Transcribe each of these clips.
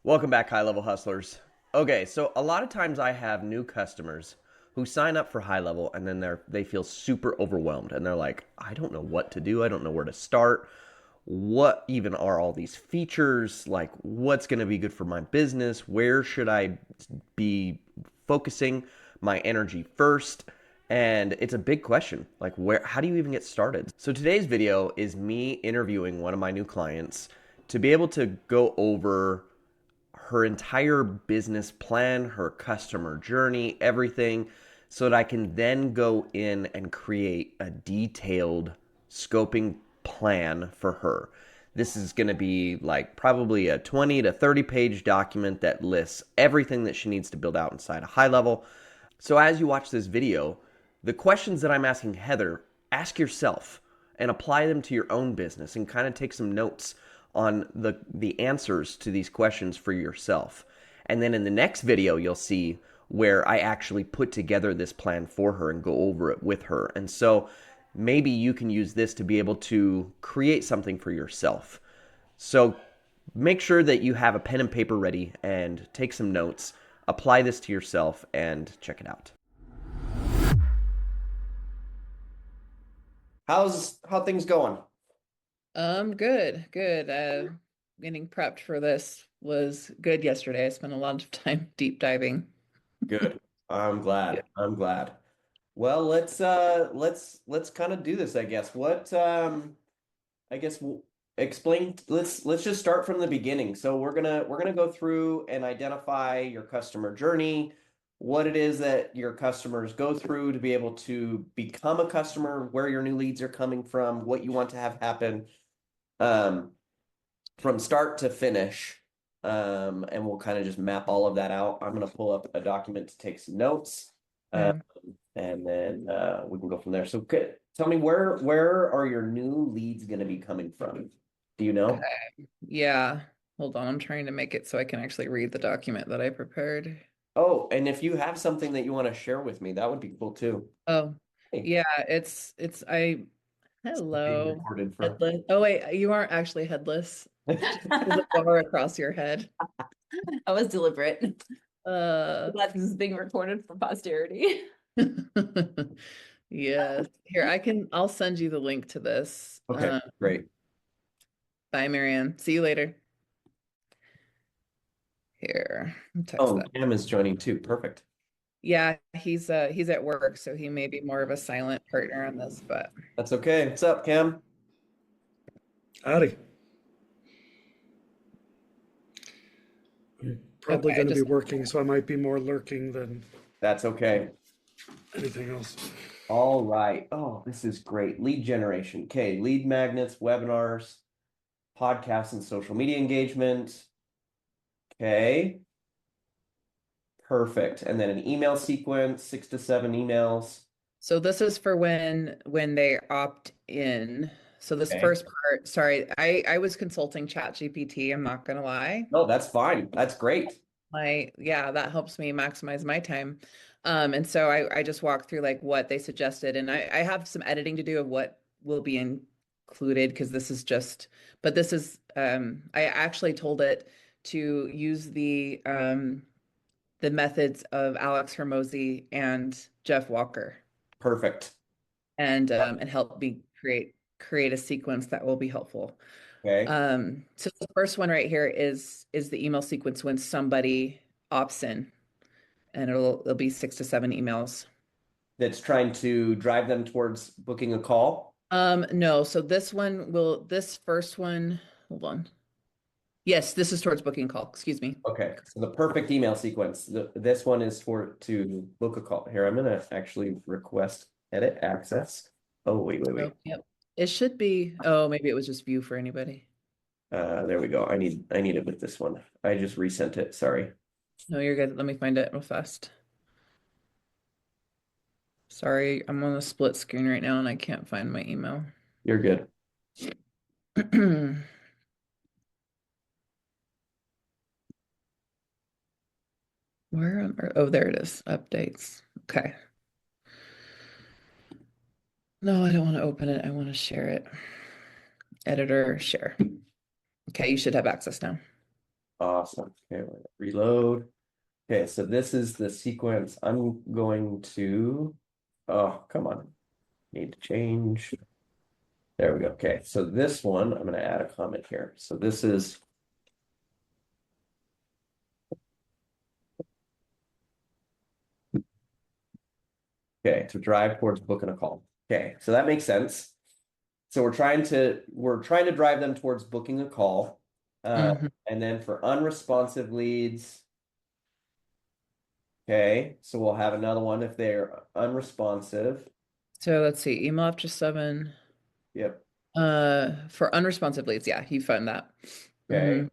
Welcome back, high level hustlers. Okay, so a lot of times I have new customers who sign up for high level and then they feel super overwhelmed and they're like, I don't know what to do. I don't know where to start. What even are all these features? Like, what's going to be good for my business? Where should I be focusing my energy first? And it's a big question. Like, how do you even get started? So today's video is me interviewing one of my new clients to be able to go over her entire business plan, her customer journey, everything, so that I can then go in and create a detailed scoping plan for her. This is going to be like probably a 20 to 30 page document that lists everything that she needs to build out inside a high level. So as you watch this video, the questions that I'm asking Heather, ask yourself and apply them to your own business and kind of take some notes on the answers to these questions for yourself. And then in the next video, you'll see where I actually put together this plan for her and go over it with her. And so maybe you can use this to be able to create something for yourself. So make sure that you have a pen and paper ready and take some notes, apply this to yourself, and check it out. How things going? Good, good. Getting prepped for this was good yesterday. I spent a lot of time deep diving. Good. I'm Yeah. glad. I'm glad. Well, let's kind of do this, I guess. I guess we'll explain let's just start from the beginning. So we're gonna go through and identify your customer journey, what it is that your customers go through to be able to become a customer, where your new leads are coming from, what you want to have happen. Um, from start to finish. And we'll kind of just map all of that out. I'm going to pull up a document to take some notes. Um, Okay. and then we can go from there. So tell me where are your new leads going to be coming from? Do you know? Yeah. Hold on. I'm trying to make it so I can actually read the document that I prepared. Oh, and if you have something that you want to share with me, that would be cool too. Oh, Hey, yeah. It's being hello. recorded for. Headless. Oh, wait. You aren't actually headless. There's a bar across your head. I was deliberate. Uh, I'm glad this is being recorded for posterity. yes. Here, I'll send you the link to this. Okay, great. Bye, Marianne. See you later. Here, text Oh, that. Cam is joining too. Perfect. Yeah, he's at work, so he may be more of a silent partner on this, but That's okay. What's up, Cam? Howdy. I'm probably okay, I going to be just working, so I might be more lurking than That's okay. anything else. All right. Oh, this is great. Lead generation. Okay. Lead magnets, webinars, podcasts, and social media engagement. Okay. Perfect. And then an email sequence, 6 to 7 emails. so this is for when they opt in. So this Okay. first part, sorry, I was consulting ChatGPT, I'm not gonna lie. No, that's fine. That's great. Yeah, that helps me maximize my time. And so I just walked through like what they suggested, and I have some editing to do of what will be included because this is just, but this is I actually told it to use the methods of Alex Hermosi and Jeff Walker Perfect. and help me create a sequence that will be helpful. Okay. So the first one right here is the email sequence when somebody opts in, and it'll be 6 to 7 emails. That's trying to drive them towards booking a call. No, so this first one, hold on. Yes, this is towards booking call, excuse me. Okay. So the perfect email sequence. This one is to book a call. Here, I'm gonna actually request edit access. Oh, wait. Oh, yep. It should be, oh, maybe it was just view for anybody. There we go. I need it with this one. I just resent it. Sorry. No, you're good. Let me find it real fast. Sorry, I'm on a split screen right now and I can't find my email. You're good. Oh, there it is. Updates. Okay. No, I don't want to open it. I want to share it. Editor, share. Okay, you should have access now. Awesome. Okay, we're gonna reload. Okay, so this is the sequence. I'm going to, oh, come on. Need to change. There we go. Okay, so this one, I'm going to add a comment here. So this is, okay, to drive towards booking a call. Okay, so that makes sense. So we're trying to drive them towards booking a call. Mhm. And then for unresponsive leads, okay, so we'll have another one if they're unresponsive. So let's see, email after 7. Yep. For unresponsive leads, yeah, you find that. Okay.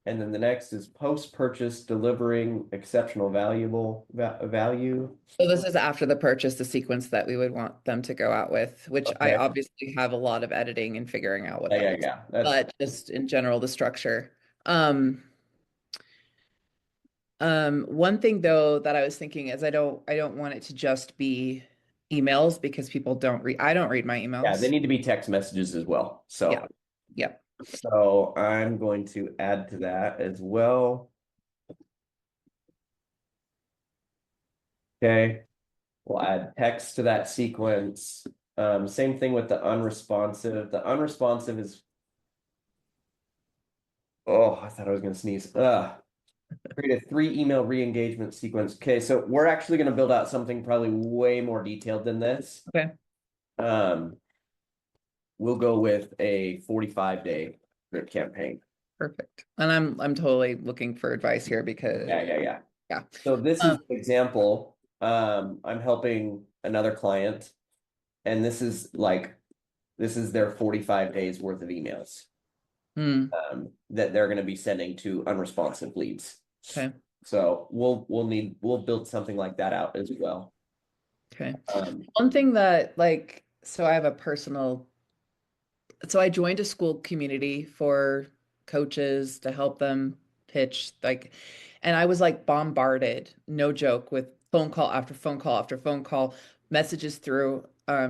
And then the next is post-purchase delivering exceptional value. So this is after the purchase, the sequence that we would want them to go out with, which I Okay. obviously have a lot of editing and figuring out what Yeah, that yeah, looks yeah. like. That's But just in general, the structure. One thing though that I was thinking is I don't want it to just be emails because people don't read. I don't read my yeah, they emails. need to be text messages as well. Yeah. Yeah. So I'm going to add to that as well. Okay. We'll add text to that sequence. Same thing with the unresponsive. The unresponsive is, oh, I thought I was going to sneeze. Create a 3 email re-engagement sequence. Okay, so we're actually going to build out something probably way more detailed than this. Okay. We'll go with a 45-day drip campaign. Perfect. And I'm totally looking for advice here because Yeah. yeah. So this is Um, an example. I'm helping another client, and this is their 45 days worth of emails hmm, that they're going to be sending to unresponsive leads. okay. So we'll build something like that out as well. Okay. Um, One thing that so I have a so I joined a school community for coaches to help them pitch and I was like bombarded, no joke, with phone call after phone call after phone call, messages through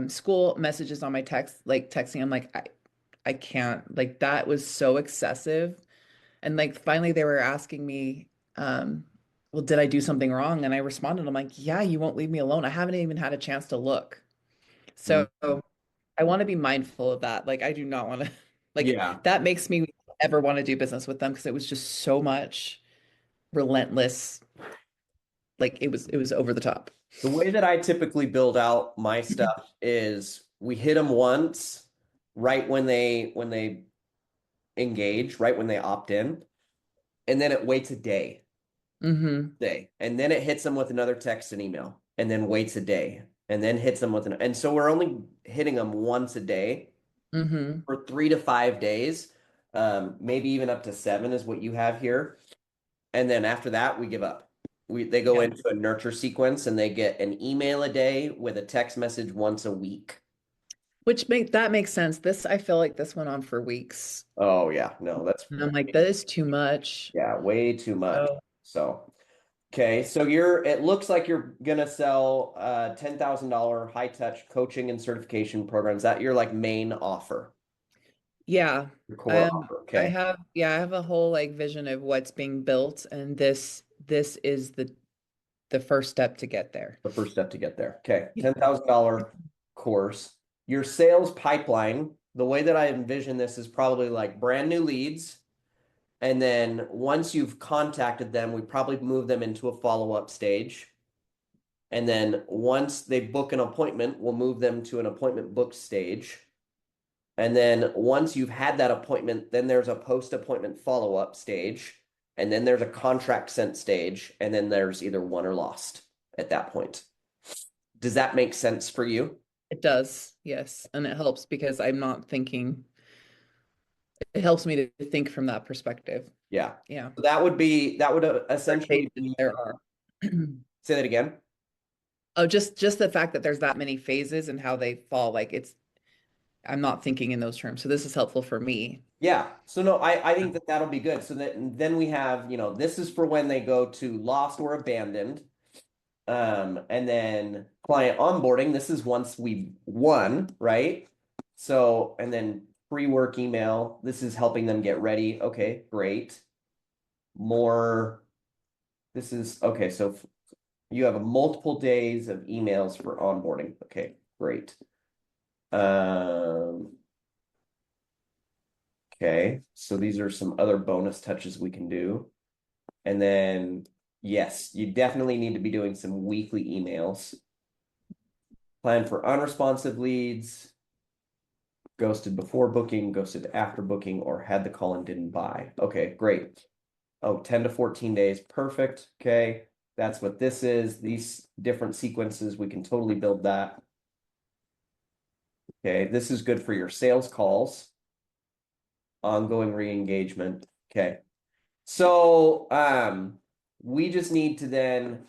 school messages on my texting. I'm like, I can't, like that was so excessive. And like finally they were asking me, well, did I do something wrong? And I responded, I'm like, yeah, you won't leave me alone. I haven't even had a chance to look. So I want to be mindful of that. Like I do not want to like yeah. that makes me ever want to do business with them because it was just so much relentless, like it was over the top. The way that I typically build out my stuff is we hit them once, right when they engage, right when they opt in, and then it waits a Mm-hmm. day, and then it hits them with another text and email, and then waits a day, and then hits them with and so we're only hitting them once a day Mm-hmm. for 3 to 5 days, maybe even up to 7 is what you have here, and then after that we give up. They go Yeah. into a nurture sequence and they get an email a day with a text message once a week. Which makes sense. This I feel like this went on for weeks. Oh yeah, no, that's And I'm like, that is too much. yeah, way too much. So So okay, so it looks like you're gonna sell $10,000 high touch coaching and certification programs. That your like main offer, yeah. your core offer. I Okay, have a whole like vision of what's being built, and this is the first step to get there. the first step to get there. Okay, $10,000 course. Your sales pipeline, the way that I envision this is probably like brand new leads. And then once you've contacted them, we probably move them into a follow-up stage. And then once they book an appointment, we'll move them to an appointment book stage. And then once you've had that appointment, then there's a post-appointment follow-up stage. And then there's a contract sent stage. And then there's either won or lost at that point. Does that make sense for you? It does, yes. And it helps because I'm not thinking, it helps me to think from that perspective. Yeah. Yeah. So that would essentially Phases be, there are. say that again. Oh, just the fact that there's that many phases and how they fall, like I'm not thinking in those terms. So this is helpful for me. Yeah. So no, I think that that'll be good. So that then we have, this is for when they go to lost or abandoned. And then client onboarding, this is once we've won, right? So, and then pre-work email, this is helping them get ready. Okay, great. more. This is okay. So you have a multiple days of emails for onboarding. Okay, great. Okay, so these are some other bonus touches we can do. And then, yes, you definitely need to be doing some weekly emails. Plan for unresponsive leads, ghosted before booking, ghosted after booking, or had the call and didn't buy. Okay, great. Oh, 10 to 14 days. Perfect. Okay, that's what this is. These different sequences, we can totally build that. Okay, this is good for your sales calls, ongoing re-engagement. Okay. So we just need to then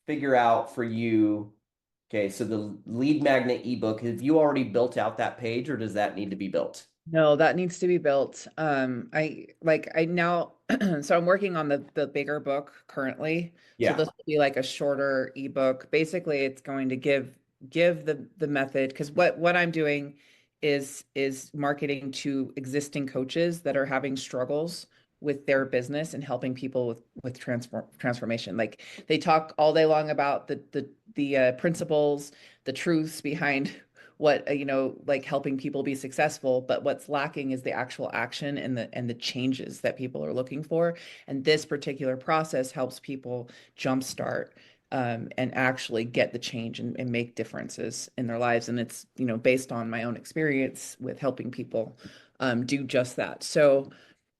figure out for you. Okay, so the lead magnet ebook, have you already built out that page or does that need to be built? No, that needs to be built. I now so I'm working on the bigger book currently. So Yeah. this will be like a shorter ebook. Basically, it's going to give the method, because what I'm doing is marketing to existing coaches that are having struggles with their business and helping people with transformation. Like they talk all day long about the principles, the truths behind what like helping people be successful, but what's lacking is the actual action and the changes that people are looking for. And this particular process helps people jumpstart and actually get the change and make differences in their lives. And it's based on my own experience with helping people do just that. So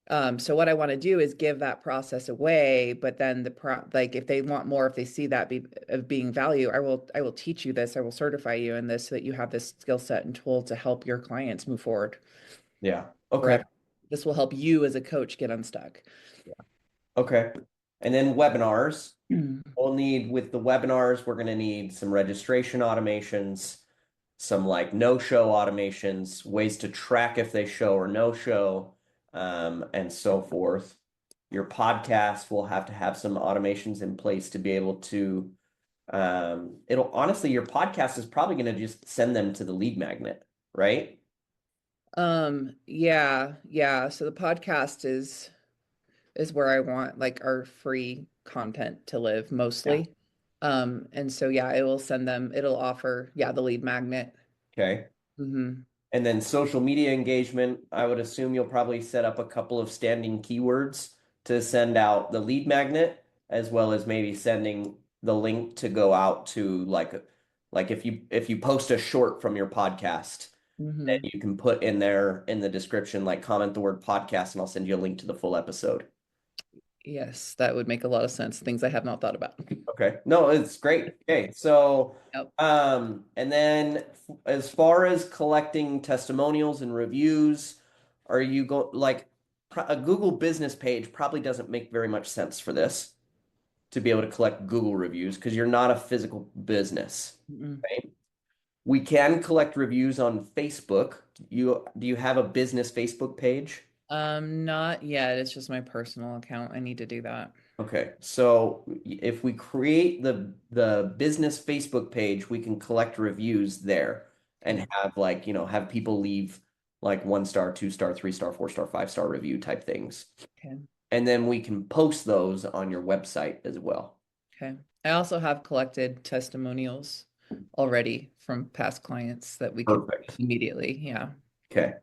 what I want to do is give that process away, but then like if they want more, if they see that of being value, I will teach you this, I will certify you in this so that you have this skill set and tool to help your clients move forward Yeah. Okay. forever. This will help you as a coach get unstuck. Okay. And then webinars. Mm. We'll need, with the webinars, we're going to need some registration automations, some like no-show automations, ways to track if they show or no show, and so forth. Your podcast will have to have some automations in place to be able to, it'll honestly, your podcast is probably going to just send them to the lead magnet, right? Yeah. So the podcast is where I want like our free content to live mostly. And so yeah, it will send them, it'll offer, the lead magnet. Okay. Hmm. And then social media engagement, I would assume you'll probably set up a couple of standing keywords to send out the lead magnet, as well as maybe sending the link to go out to like if you post a short from your podcast, then Hmm. you can put in there in the description, like comment the word podcast, and I'll send you a link to the full episode. Yes, that would make a lot of sense. Things I have not thought about. Okay. No, it's great. Okay. So, Yep. and then as far as collecting testimonials and reviews, are you go like a Google business page probably doesn't make very much sense for this to be able to collect Google reviews because you're not a physical business. Mm-mm. Right? We can collect reviews on Facebook. Do you have a business Facebook page? Not yet. It's just my personal account. I need to do that. Okay, so if we create the business Facebook page, we can collect reviews there and have like, have people leave like 1 star, 2 star, 3 star, 4 star, 5 star review type things. Okay. And then we can post those on your website as well. Okay. I also have collected testimonials already from past clients that we could Perfect. immediately. Yeah. Okay.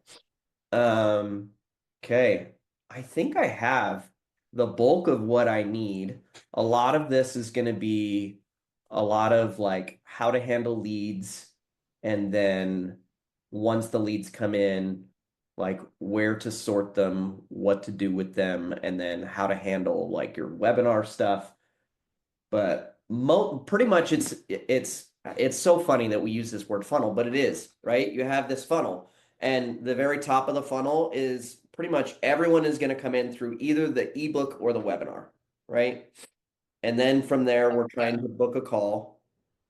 Um, okay. I think I have the bulk of what I need. A lot of this is going to be a lot of like how to handle leads, and then once the leads come in, like where to sort them, what to do with them, and then how to handle like your webinar stuff. But pretty much it's so funny that we use this word funnel, but it is, right? You have this funnel, and the very top of the funnel is pretty much everyone is going to come in through either the ebook or the webinar, right? And then from there, we're trying to book a call.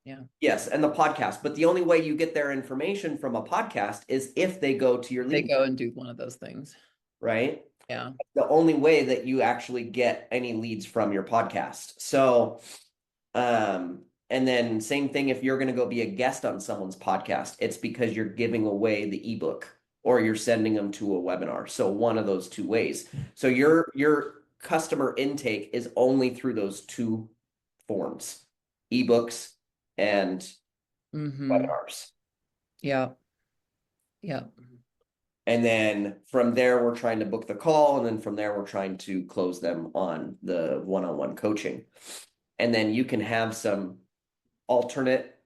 Yeah. Yes, and the podcast. But the only way you get their information from a podcast is if they go to your They lead, go and do one of those things. right? Yeah. The only way that you actually get any leads from your podcast. So, and then same thing if you're going to go be a guest on someone's podcast, it's because you're giving away the ebook or you're sending them to a webinar. So one of those two ways. So customer intake is only through those two forms, ebooks and Mm-hmm. webinars. Yeah. Yeah. And then from there, we're trying to book the call. And then from there, we're trying to close them on the one-on-one coaching. And then you can have some alternate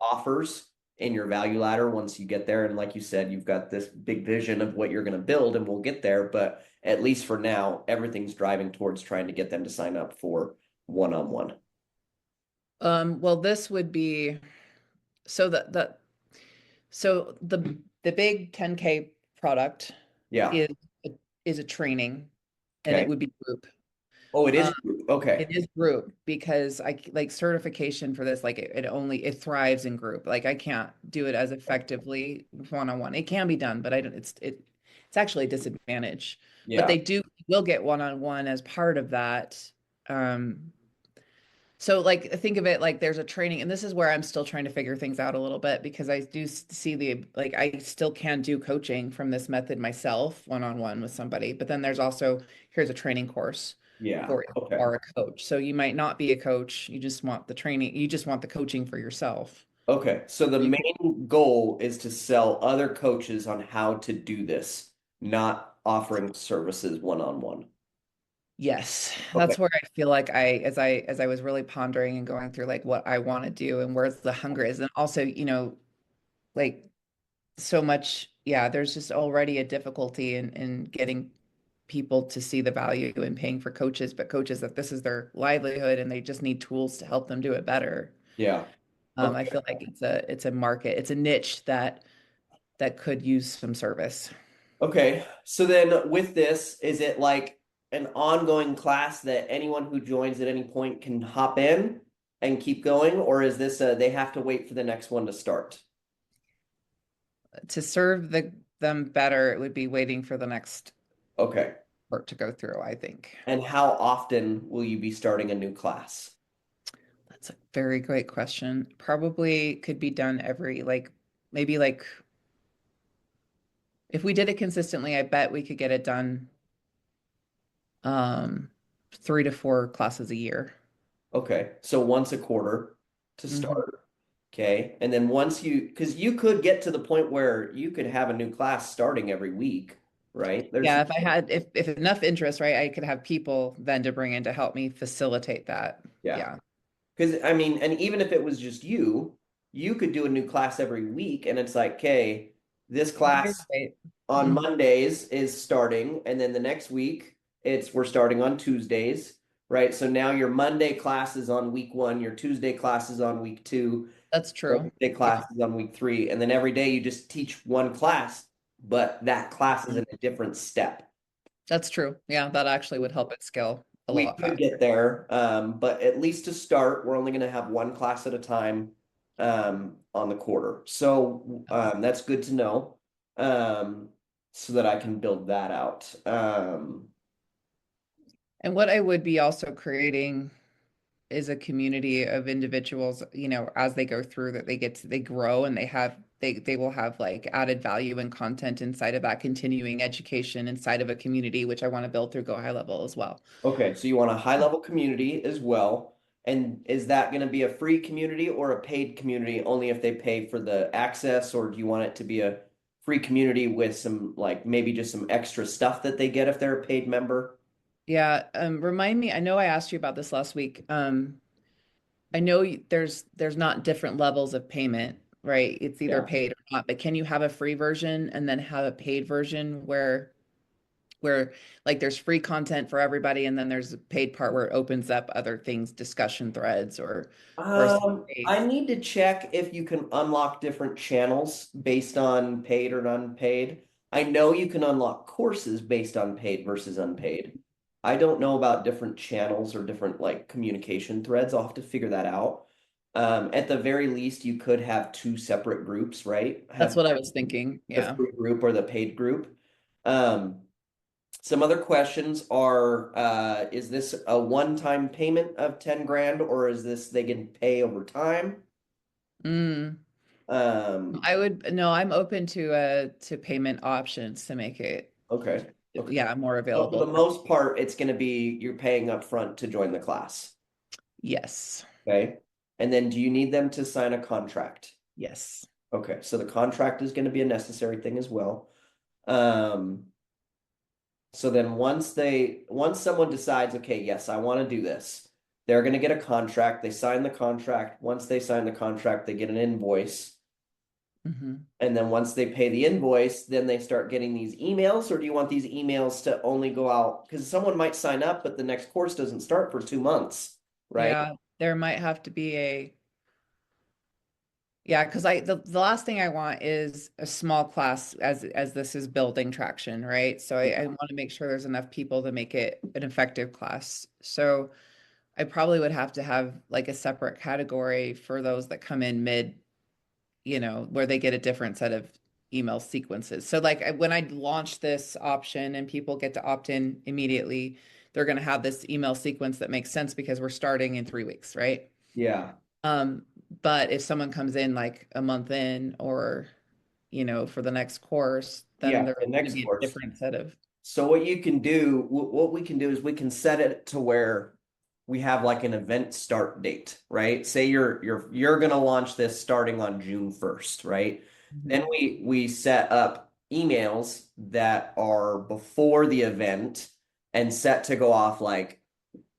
offers in your value ladder once you get there. And like you said, you've got this big vision of what you're going to build, and we'll get there. But at least for now, everything's driving towards trying to get them to sign up for one-on-one. Well, this would be so the big 10K product Yeah. is is a training, and Okay. it would be group. Oh, it is Um, group. Okay. It is group because I like certification for this, like it thrives in group. Like I can't do it as effectively one-on-one. It can be done, but I don't, it's actually a disadvantage. But Yeah. they will get one-on-one as part of that. Um, so like think of it like there's a training, and this is where I'm still trying to figure things out a little bit because I do see the like I still can do coaching from this method myself one-on-one with somebody, but then there's also here's a training course Yeah. for if you Okay. are a coach. So you might not be a coach, you just want the training, you just want the coaching for yourself. Okay. So the You could, main goal is to sell other coaches on how to do this, not offering services one-on-one. yes, Okay. that's where I feel like as I was really pondering and going through like what I want to do and where the hunger is, and also, like so much, yeah, there's just already a difficulty in getting people to see the value in paying for coaches, but coaches that this is their livelihood and they just need tools to help them do it better. Yeah. I Okay. feel like it's a market, it's a niche that could use some service. Okay. So then with this, is it like an ongoing class that anyone who joins at any point can hop in and keep going, or is this they have to wait for the next one to start? To serve them better, it would be waiting for the next Okay. part to go through, I think. And how often will you be starting a new class? That's a very great question. Probably could be done every like maybe like if we did it consistently, I bet we could get it done um 3 to 4 classes a year. Okay. So once a quarter to Mhm. start. Okay. And then once because you could get to the point where you could have a new class starting every week, right? There's, Yeah, if enough interest, right, I could have people then to bring in to help me facilitate that. yeah. Yeah. Because I mean, and even if it was just you could do a new class every week, and it's like, okay, this class Right. on Mhm. Mondays is starting, and then the next week we're starting on Tuesdays, right? So now your Monday class is on week one, your Tuesday class is on week two, That's true. Wednesday Yeah. class is on week three, and then every day you just teach one class, but that class is in a different step. That's true. Yeah, that actually would help it scale a We lot could faster. get there, but at least to start, we're only going to have one class at a time on the quarter. So that's good to know, so that I can build that out. And what I would be also creating is a community of individuals, as they go through that they grow and they will have like added value and content inside of that continuing education inside of a community, which I want to build through Go High Level as well. Okay, so you want a high level community as well. And is that going to be a free community or a paid community only if they pay for the access, or do you want it to be a free community with some like maybe just some extra stuff that they get if they're a paid member? Yeah, remind me, I know I asked you about this last week. I know there's not different levels of payment, right? It's either Yeah. paid or not, but can you have a free version and then have a paid version where like there's free content for everybody and then there's a paid part where it opens up other things, discussion threads or a I space. need to check if you can unlock different channels based on paid or unpaid. I know you can unlock courses based on paid versus unpaid. I don't know about different channels or different like communication threads. I'll have to figure that out. At the very least, you could have two separate groups, right? That's Have what I was thinking. the Yeah. free group or the paid group. Um, some other questions are, is this a one-time payment of 10 grand, or is this they can pay over time? Mm. Um, No, I'm open to payment options to make it okay. Okay. yeah, more So for the available. most part, it's going to be you're paying up front to join the class. Yes. Okay. And then do you need them to sign a contract? Yes. Okay. So the contract is going to be a necessary thing as well. Um, so then once someone decides, okay, yes, I want to do this, they're going to get a contract. They sign the contract. Once they sign the contract, they get an invoice. Mm-hmm. And then once they pay the invoice, then they start getting these emails, or do you want these emails to only go out? Because someone might sign up, but the next course doesn't start for 2 months, right? Yeah, there might have to be yeah, because the last thing I want is a small class as this is building traction, right? So I want to make sure there's enough people to make it an effective class. So I probably would have to have like a separate category for those that come in mid, where they get a different set of email sequences. So like when I launch this option and people get to opt in immediately, they're going to have this email sequence that makes sense because we're starting in 3 weeks, right? Yeah. Um, but if someone comes in like a month in or, for the next course, then Yeah, there's the going to next be a course. different set of. So what you can do, what we can do is we can set it to where we have like an event start date, right? Say you're going to launch this starting on June 1st, right? Then Mhm. we set up emails that are before the event and set to go off like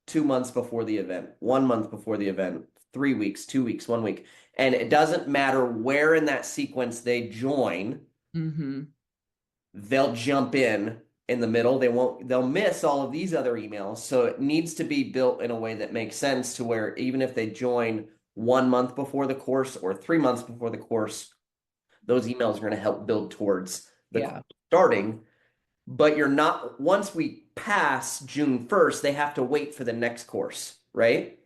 2 months before the event, 1 month before the event, 3 weeks, 2 weeks, 1 week. And it doesn't matter where in that sequence they join, Mhm. they'll jump in the middle. They'll miss all of these other emails. So it needs to be built in a way that makes sense to where even if they join 1 month before the course or 3 months before the course, those emails are going to help build towards the Yeah. course starting. But you're not, once we pass June 1st, they have to wait for the next course, right?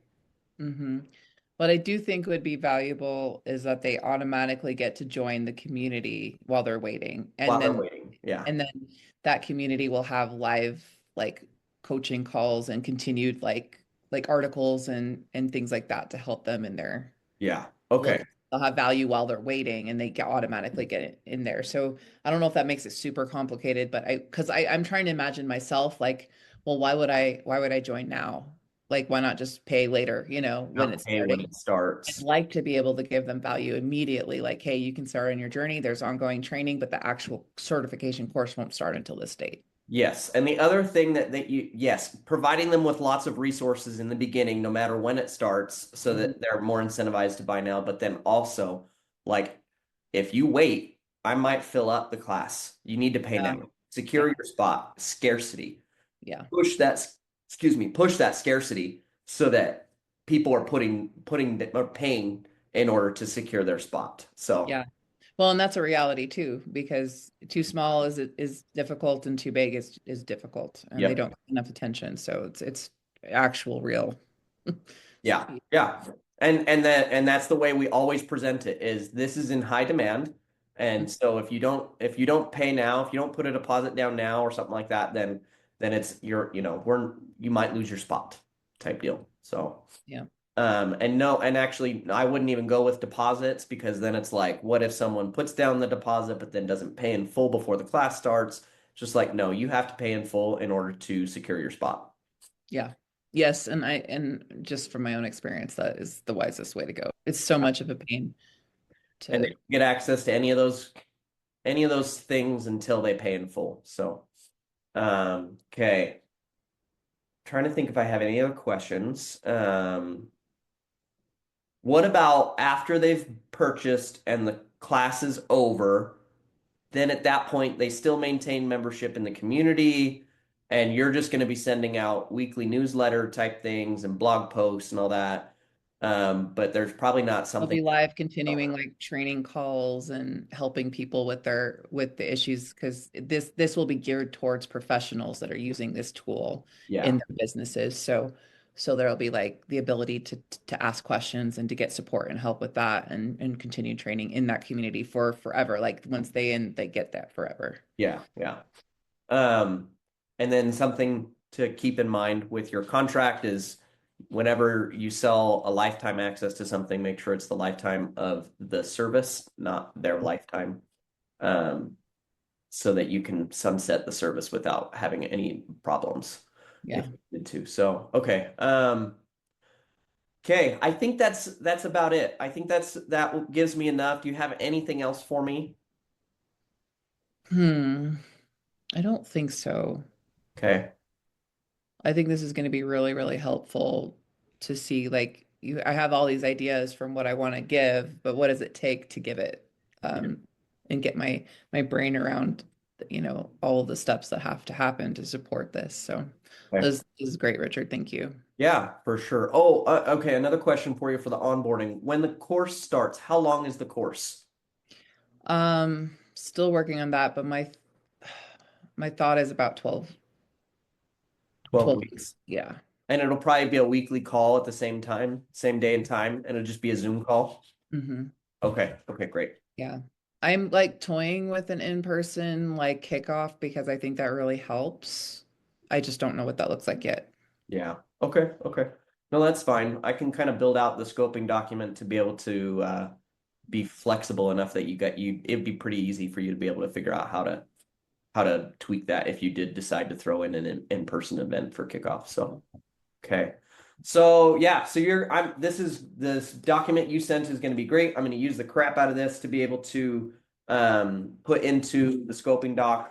Mm-hmm. What I do think would be valuable is that they automatically get to join the community while they're waiting. While And they're then waiting. Yeah. and then that community will have live like coaching calls and continued like articles and things like that to help them in their Yeah. look. Okay. They'll have value while they're waiting and they automatically get it in there. So I don't know if that makes it super complicated, but because I'm trying to imagine myself like, well, why would I join now? Like, why not just pay later, when Not it's pay when starting? it I'd starts. like to be able to give them value immediately. Like, hey, you can start on your journey. There's ongoing training, but the actual certification course won't start until this date. Yes. And the other thing that you, yes, providing them with lots of resources in the beginning, no matter when it starts, so Mhm. that they're more incentivized to buy now. But then also, like, if you wait, I might fill up the class. You need to pay Yeah, now. Secure yeah, your spot. Scarcity. yeah, Push that, excuse me, push that scarcity so that people are putting or paying in order to secure their spot. So, yeah. Well, and that's a reality too, because too small is difficult and too big is difficult, and they yep. don't get enough attention. So it's actual real. Yeah, yeah. And that's the way we always present it is this is in high demand. And so if you don't pay now, if you don't put a deposit down now or something like that, then it's you might lose your spot type deal. So Yeah, and no, and actually I wouldn't even go with deposits because then it's like, what if someone puts down the deposit but then doesn't pay in full before the class starts? Just like, no, you have to pay in full in order to secure your spot. yeah, yes, and just from my own experience, that is the wisest way to go. It's so much of a pain And they to. don't get access to any of those things until they pay in full. So, okay. Trying to think if I have any other questions. What about after they've purchased and the class is over? Then at that point, they still maintain membership in the community, and you're just going to be sending out weekly newsletter type things and blog posts and all that. But there's probably not I'll something. be live continuing like training calls and helping people with the issues because this will be geared towards professionals that are using this tool Yeah, in their businesses. So there'll be like the ability to ask questions and to get support and help with that and continue training in that community for forever. Like once they get that forever. yeah, yeah. Um, and then something to keep in mind with your contract is whenever you sell a lifetime access to something, make sure it's the lifetime of the service, not their lifetime. Um, so that you can sunset the service without having any problems Yeah. if you need to. So, okay. Okay, I think that's about it. I think that gives me enough. Do you have anything else for me? I don't think so. Okay. I think this is going to be really, really helpful to see like I have all these ideas from what I want to give, but what does it take to give it? And get my brain around, all of the steps that have to happen to support this. So Okay. this is great, Richard. Thank you. Yeah, for sure. Oh, okay. Another question for you for the onboarding. When the course starts, how long is the course? Still working on that, but my thought is about 12 12 weeks. weeks. Yeah. And it'll probably be a weekly call at the same time, same day and time, and it'll just be a Zoom call. Mm-hmm. Okay. Okay, great. Yeah. I'm like toying with an in-person like kickoff because I think that really helps. I just don't know what that looks like yet. Yeah. Okay. Okay. No, that's fine. I can kind of build out the scoping document to be able to be flexible enough that it'd be pretty easy for you to be able to figure out how to tweak that if you did decide to throw in an in-person event for kickoff. So, okay. So yeah, so this document you sent is going to be great. I'm going to use the crap out of this to be able to put into the scoping doc.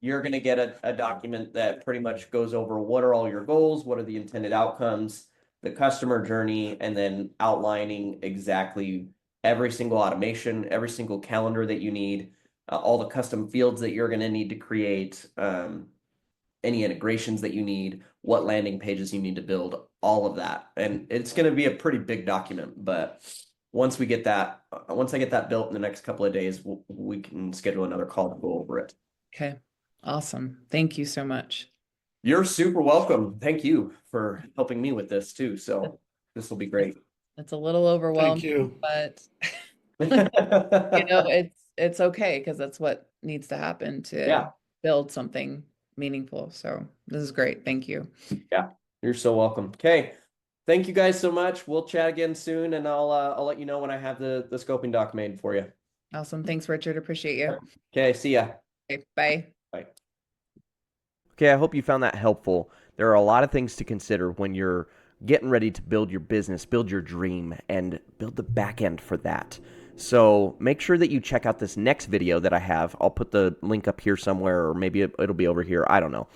You're going to get a document that pretty much goes over what are all your goals, what are the intended outcomes, the customer journey, and then outlining exactly every single automation, every single calendar that you need, all the custom fields that you're going to need to create, any integrations that you need, what landing pages you need to build, all of that. And it's going to be a pretty big document, but once I get that built in the next couple of days, we can schedule another call to go over it. Okay. Awesome. Thank you so much. You're super welcome. Thank you for helping me with this too. So this will be great. It's a little overwhelming, Thank you. but it's okay because that's what needs to happen to Yeah. build something meaningful. So this is great. Thank you. Yeah, you're so welcome. Okay. Thank you guys so much. We'll chat again soon, and I'll let you know when I have the scoping doc made for you. Awesome. Thanks, Richard. Appreciate you. Okay, see ya. Okay, bye. Bye. Okay, I hope you found that helpful. There are a lot of things to consider when you're getting ready to build your business, build your dream, and build the back end for that. So make sure that you check out this next video that I have. I'll put the link up here somewhere, or maybe it'll be over here. I don't know.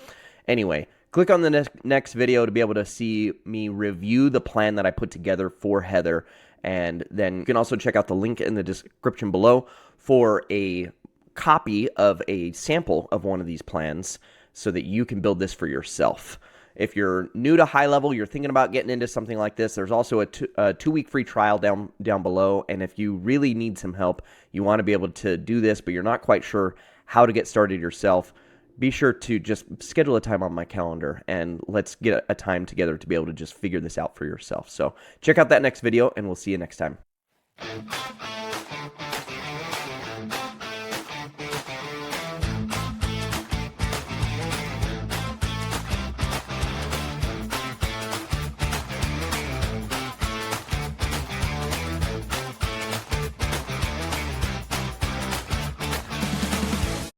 Anyway, click on the next video to be able to see me review the plan that I put together for Heather. And then you can also check out the link in the description below for a copy of a sample of one of these plans so that you can build this for yourself. If you're new to HighLevel, you're thinking about getting into something like this, there's also a 2-week free trial down below. And if you really need some help, you want to be able to do this, but you're not quite sure how to get started yourself, be sure to just schedule a time on my calendar and let's get a time together to be able to just figure this out for yourself. So check out that next video and we'll see you next time.